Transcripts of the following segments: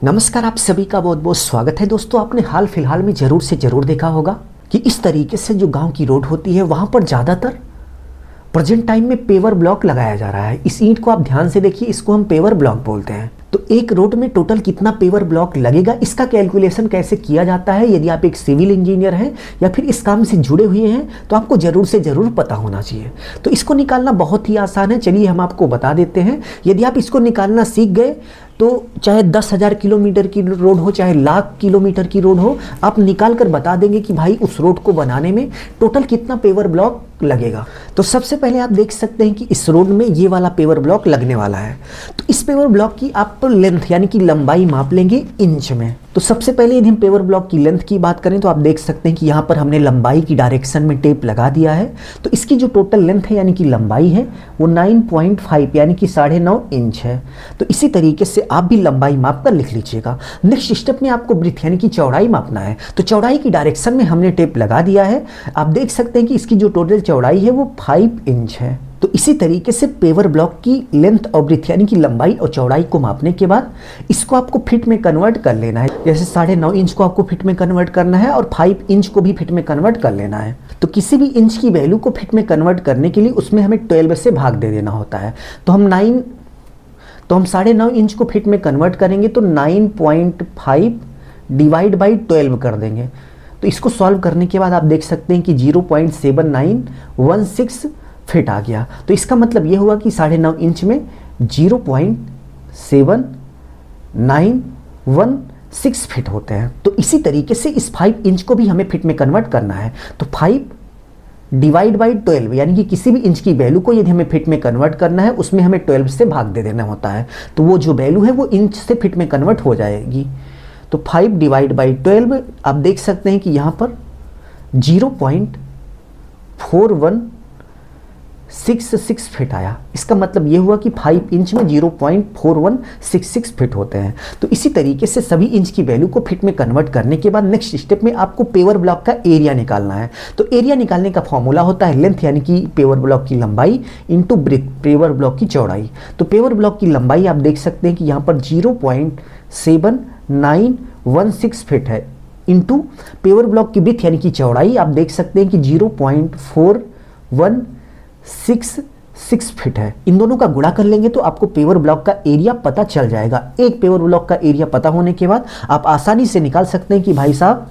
नमस्कार, आप सभी का बहुत बहुत स्वागत है। दोस्तों, आपने हाल फिलहाल में ज़रूर से ज़रूर देखा होगा कि इस तरीके से जो गांव की रोड होती है वहाँ पर ज़्यादातर प्रेजेंट टाइम में पेवर ब्लॉक लगाया जा रहा है। इस ईंट को आप ध्यान से देखिए, इसको हम पेवर ब्लॉक बोलते हैं। तो एक रोड में टोटल कितना पेवर ब्लॉक लगेगा, इसका कैलकुलेशन कैसे किया जाता है, यदि आप एक सिविल इंजीनियर हैं या फिर इस काम से जुड़े हुए हैं तो आपको ज़रूर से ज़रूर पता होना चाहिए। तो इसको निकालना बहुत ही आसान है, चलिए हम आपको बता देते हैं। यदि आप इसको निकालना सीख गए तो चाहे 10,000 किलोमीटर की रोड हो, चाहे लाख किलोमीटर की रोड हो, आप निकाल कर बता देंगे कि भाई उस रोड को बनाने में टोटल कितना पेवर ब्लॉक लगेगा। तो सबसे पहले आप देख सकते हैं कि इस रोड में ये वाला पेवर ब्लॉक लगने वाला है। तो इस पेवर ब्लॉक की आप लेंथ यानी कि लंबाई माप लेंगे इंच में। तो सबसे पहले यदि हम पेवर ब्लॉक की लेंथ की बात करें तो आप देख सकते हैं कि यहाँ पर हमने लंबाई की डायरेक्शन में टेप लगा दिया है। तो इसकी जो टोटल लेंथ है यानी कि लंबाई है वो 9.5 यानी कि 9.5 इंच है। तो इसी तरीके से आप भी लंबाई माप कर लिख लीजिएगा। नेक्स्ट स्टेप में आपको ब्रेथ यानी कि चौड़ाई मापना है। तो चौड़ाई की डायरेक्शन में हमने टेप लगा दिया है। आप देख सकते हैं कि इसकी जो टोटल चौड़ाई है वो 5 इंच है। तो इसी तरीके से पेवर ब्लॉक की लेंथ और ब्रेथ यानी कि लंबाई और चौड़ाई को मापने के बाद इसको आपको फिट में कन्वर्ट कर लेना है। जैसे 9.5 इंच को आपको फिट में कन्वर्ट करना है और 5 इंच को भी फिट में कन्वर्ट कर लेना है। तो किसी भी इंच की वैल्यू को फिट में कन्वर्ट करने के लिए उसमें हमें 12 से भाग दे देना होता है। तो हम 9.5 इंच को फिट में कन्वर्ट करेंगे तो 9.5 डिवाइड बाई 12 कर देंगे। तो इसको सॉल्व करने के बाद आप देख सकते हैं कि 0.7916 फिट आ गया। तो इसका मतलब ये हुआ कि 9.5 इंच में 0.7916 फिट होते हैं। तो इसी तरीके से इस 5 इंच को भी हमें फिट में कन्वर्ट करना है। तो 5 डिवाइड बाई 12 यानी कि किसी भी इंच की वैल्यू को यदि हमें फिट में कन्वर्ट करना है उसमें हमें 12 से भाग दे देना होता है। तो वो जो वैल्यू है वो इंच से फिट में कन्वर्ट हो जाएगी। तो 5 डिवाइड बाई 12 आप देख सकते हैं कि यहाँ पर 0.4166 फिट आया। इसका मतलब ये हुआ कि 5 इंच में 0.4166 फिट होते हैं। तो इसी तरीके से सभी इंच की वैल्यू को फिट में कन्वर्ट करने के बाद नेक्स्ट स्टेप में आपको पेवर ब्लॉक का एरिया निकालना है। तो एरिया निकालने का फॉर्मूला होता है लेंथ यानी कि पेवर ब्लॉक की लंबाई इंटू ब्रेथ पेवर ब्लॉक की चौड़ाई। तो पेवर ब्लॉक की लंबाई आप देख सकते हैं कि यहाँ पर 0.7916 फिट है इंटू पेवर ब्लॉक की ब्रेथ यानी कि चौड़ाई आप देख सकते हैं कि 0.4166 फिट है। इन दोनों का गुणा कर लेंगे तो आपको पेवर ब्लॉक का एरिया पता चल जाएगा। एक पेवर ब्लॉक का एरिया पता होने के बाद आप आसानी से निकाल सकते हैं कि भाई साहब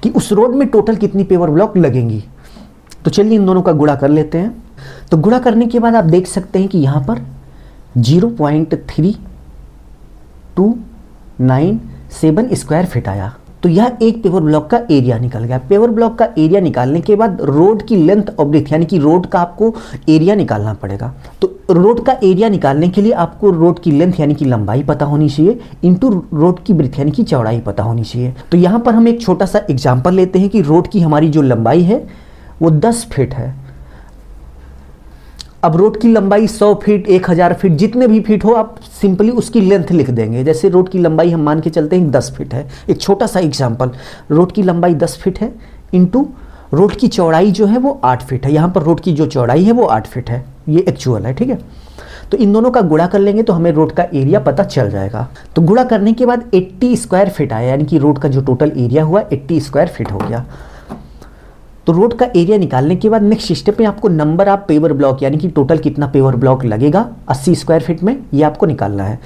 कि उस रोड में टोटल कितनी पेवर ब्लॉक लगेंगी। तो चलिए इन दोनों का गुणा कर लेते हैं। तो गुणा करने के बाद आप देख सकते हैं कि यहाँ पर 0.3297 स्क्वायर फिट आया। तो यह एक पेवर ब्लॉक का एरिया निकल गया। पेवर ब्लॉक का एरिया निकालने के बाद रोड की लेंथ और ब्रेथ यानी कि रोड का आपको एरिया निकालना पड़ेगा। तो रोड का एरिया निकालने के लिए आपको रोड की लेंथ यानी कि लंबाई पता होनी चाहिए इंटू रोड की ब्रेथ यानी कि चौड़ाई पता होनी चाहिए। तो यहाँ पर हम एक छोटा सा एग्जाम्पल लेते हैं कि रोड की हमारी जो लंबाई है वो 10 फिट है। अब रोड की लंबाई 100 फीट 1000 फीट जितने भी फीट हो आप सिंपली उसकी लेंथ लिख देंगे। जैसे रोड की लंबाई हम मान के चलते हैं 10 फीट है, एक छोटा सा एग्जांपल, रोड की लंबाई 10 फीट है इंटू रोड की चौड़ाई जो है वो 8 फीट है। यहाँ पर रोड की जो चौड़ाई है वो 8 फीट है, ये एक्चुअल है, ठीक है। तो इन दोनों का गुणा कर लेंगे तो हमें रोड का एरिया पता चल जाएगा। तो गुणा करने के बाद 80 स्क्वायर फीट आया यानी कि रोड का जो टोटल एरिया हुआ 80 स्क्वायर फीट हो गया। तो रोड का एरिया निकालने के बाद नेक्स्ट स्टेप में आपको नंबर ऑफ पेवर ब्लॉक यानी कि टोटल कितना पेवर ब्लॉक लगेगा 80 स्क्वायर फीट में, ये आपको निकालना है।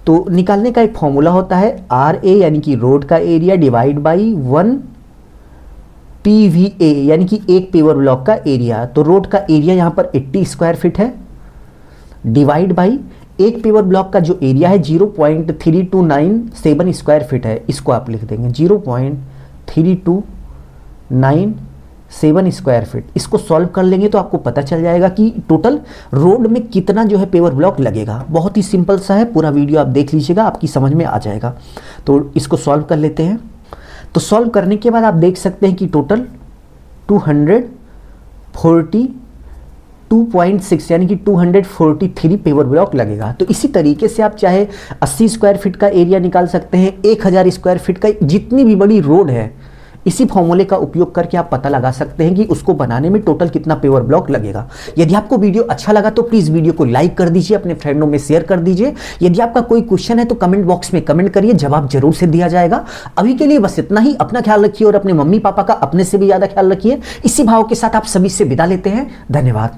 तो निकालने का एक फॉर्मूला होता है RA यानी कि रोड का एरिया डिवाइड बाई 1 PVA यानी कि एक पेवर ब्लॉक का एरिया। तो रोड का एरिया यहाँ पर 80 स्क्वायर फीट है डिवाइड बाई एक पेवर ब्लॉक का जो एरिया है 0.3297 स्क्वायर फीट है, इसको आप लिख देंगे 0.3297 स्क्वायर फीट। इसको सॉल्व कर लेंगे तो आपको पता चल जाएगा कि टोटल रोड में कितना जो है पेवर ब्लॉक लगेगा। बहुत ही सिंपल सा है, पूरा वीडियो आप देख लीजिएगा, आपकी समझ में आ जाएगा। तो इसको सॉल्व कर लेते हैं। तो सॉल्व करने के बाद आप देख सकते हैं कि टोटल 242.6 यानी कि 243 पेवर ब्लॉक लगेगा। तो इसी तरीके से आप चाहे 80 स्क्वायर फीट का एरिया निकाल सकते हैं, 1000 स्क्वायर फीट का, जितनी भी बड़ी रोड है इसी फॉर्मूले का उपयोग करके आप पता लगा सकते हैं कि उसको बनाने में टोटल कितना पेवर ब्लॉक लगेगा। यदि आपको वीडियो अच्छा लगा तो प्लीज वीडियो को लाइक कर दीजिए, अपने फ्रेंडों में शेयर कर दीजिए। यदि आपका कोई क्वेश्चन है तो कमेंट बॉक्स में कमेंट करिए, जवाब जरूर से दिया जाएगा। अभी के लिए बस इतना ही। अपना ख्याल रखिए और अपने मम्मी पापा का अपने से भी ज्यादा ख्याल रखिए। इसी भाव के साथ आप सभी से विदा लेते हैं। धन्यवाद।